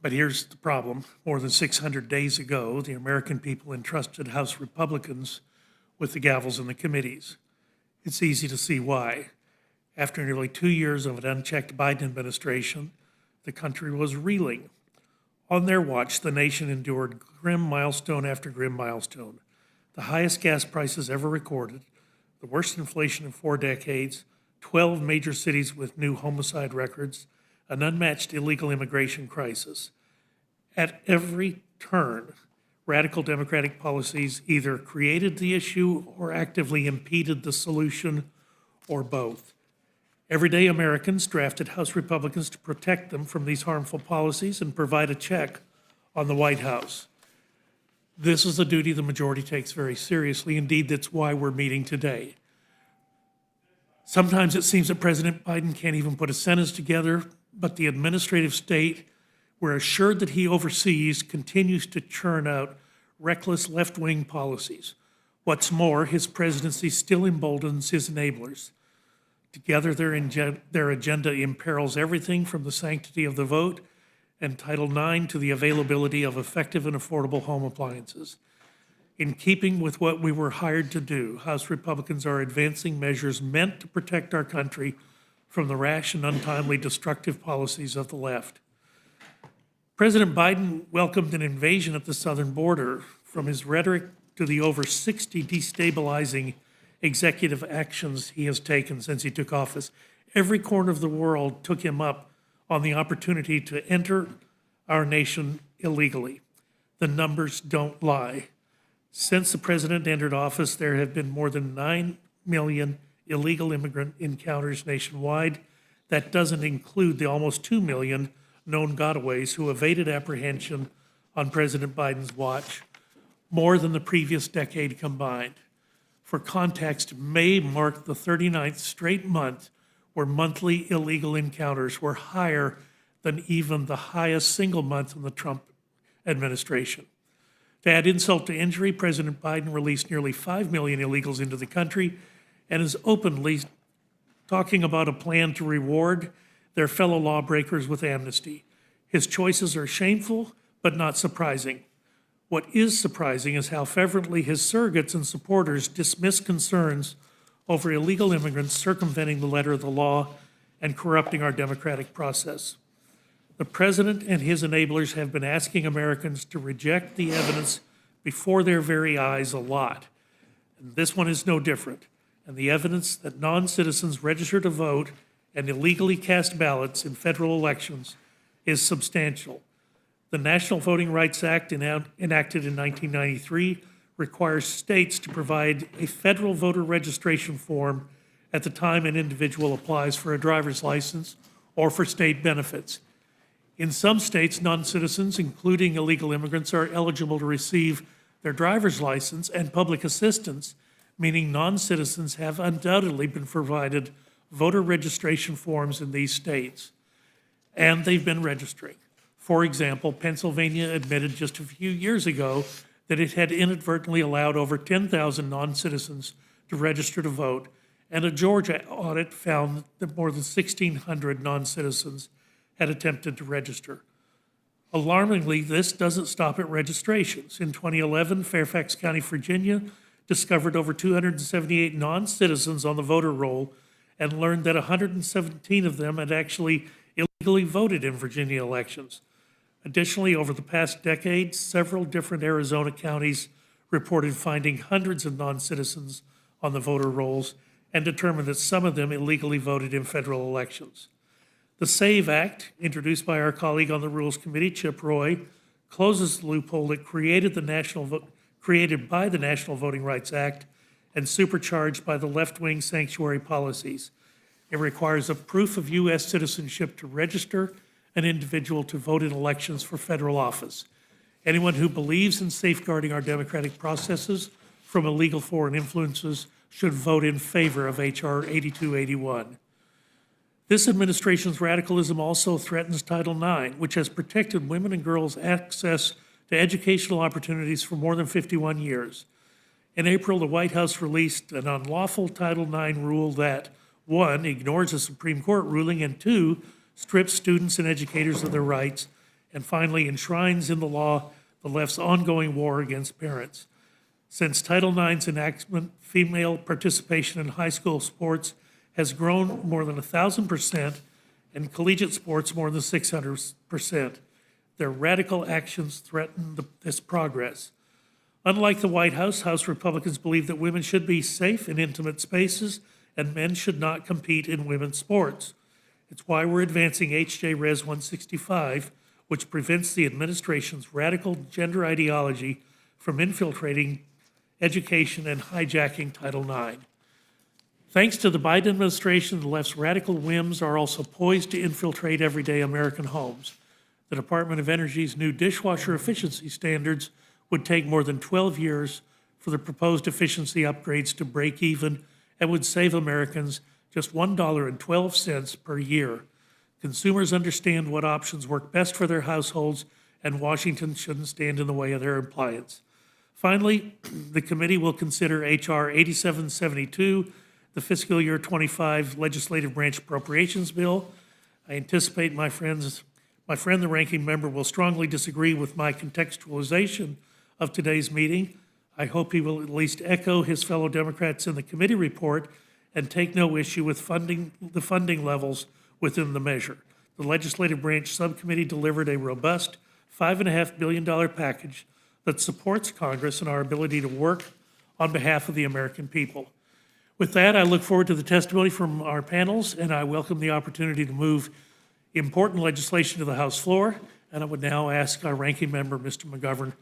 But here's the problem. More than 600 days ago, the American people entrusted House Republicans with the gavels in the committees. It's easy to see why. After nearly 2 years of an unchecked Biden administration, the country was reeling. On their watch, the nation endured grim milestone after grim milestone. The highest gas prices ever recorded, the worst inflation in 4 decades, 12 major cities with new homicide records, an unmatched illegal immigration crisis. At every turn, radical Democratic policies either created the issue or actively impeded the solution, or both. Everyday Americans drafted House Republicans to protect them from these harmful policies and provide a check on the White House. This is a duty the majority takes very seriously. Indeed, that's why we're meeting today. Sometimes it seems that President Biden can't even put a sentence together, but the administrative state we're assured that he oversees continues to churn out reckless left-wing policies. What's more, his presidency still emboldens his enablers. Together, their agenda imperils everything from the sanctity of the vote and Title IX to the availability of effective and affordable home appliances. In keeping with what we were hired to do, House Republicans are advancing measures meant to protect our country from the rash and untimely destructive policies of the left. President Biden welcomed an invasion at the southern border. From his rhetoric to the over 60 destabilizing executive actions he has taken since he took office, every corner of the world took him up on the opportunity to enter our nation illegally. The numbers don't lie. Since the president entered office, there have been more than 9 million illegal immigrant encounters nationwide. That doesn't include the almost 2 million known gotaways who evaded apprehension on President Biden's watch, more than the previous decade combined. For context, May marked the 39th straight month where monthly illegal encounters were higher than even the highest single month in the Trump administration. To add insult to injury, President Biden released nearly 5 million illegals into the country and is openly talking about a plan to reward their fellow lawbreakers with amnesty. His choices are shameful, but not surprising. What is surprising is how fervently his surrogates and supporters dismiss concerns over illegal immigrants circumventing the letter of the law and corrupting our democratic process. The president and his enablers have been asking Americans to reject the evidence before their very eyes a lot. And this one is no different. And the evidence that non-citizens register to vote and illegally cast ballots in federal elections is substantial. The National Voting Rights Act, enacted in 1993, requires states to provide a federal voter registration form at the time an individual applies for a driver's license or for state benefits. In some states, non-citizens, including illegal immigrants, are eligible to receive their driver's license and public assistance, meaning non-citizens have undoubtedly been provided voter registration forms in these states, and they've been registering. For example, Pennsylvania admitted just a few years ago that it had inadvertently allowed over 10,000 non-citizens to register to vote, and a Georgia audit found that more than 1,600 non-citizens had attempted to register. Alarmingly, this doesn't stop at registrations. In 2011, Fairfax County, Virginia, discovered over 278 non-citizens on the voter roll and learned that 117 of them had actually illegally voted in Virginia elections. Additionally, over the past decade, several different Arizona counties reported finding hundreds of non-citizens on the voter rolls and determined that some of them illegally voted in federal elections. The SAVE Act, introduced by our colleague on the Rules Committee, Chip Roy, closes the loophole that created by the National Voting Rights Act and supercharged by the left-wing sanctuary policies. It requires a proof of U.S. citizenship to register an individual to vote in elections for federal office. Anyone who believes in safeguarding our democratic processes from illegal foreign influences should vote in favor of H.R. 8281. This administration's radicalism also threatens Title IX, which has protected women and girls' access to educational opportunities for more than 51 years. In April, the White House released an unlawful Title IX rule that, 1, ignores a Supreme Court ruling, and 2, strips students and educators of their rights And finally, enshrines in the law the left's ongoing war against parents. Since Title IX's enactment, female participation in high school sports has grown more than 1,000%, and collegiate sports more than 600%. Their radical actions threaten this progress. Unlike the White House, House Republicans believe that women should be safe in intimate spaces and men should not compete in women's sports. It's why we're advancing H.J. Res. 165, which prevents the administration's radical gender ideology from infiltrating education and hijacking Title IX. Thanks to the Biden administration, the left's radical whims are also poised to infiltrate everyday American homes. The Department of Energy's new dishwasher efficiency standards would take more than 12 years for the proposed efficiency upgrades to break even and would save Americans just $1.12 per year. Consumers understand what options work best for their households, and Washington shouldn't stand in the way of their appliance. Finally, the committee will consider H.R. 8772, the fiscal year 25 legislative branch appropriations bill. I anticipate my friend, the ranking member, will strongly disagree with my contextualization of today's meeting. I hope he will at least echo his fellow Democrats in the committee report and take no issue with the funding levels within the measure. The legislative branch subcommittee delivered a robust $5.5 billion package that supports Congress and our ability to work on behalf of the American people. With that, I look forward to the testimony from our panels, and I welcome the opportunity to move important legislation to the House floor. And I would now ask our ranking member, Mr. McGovern,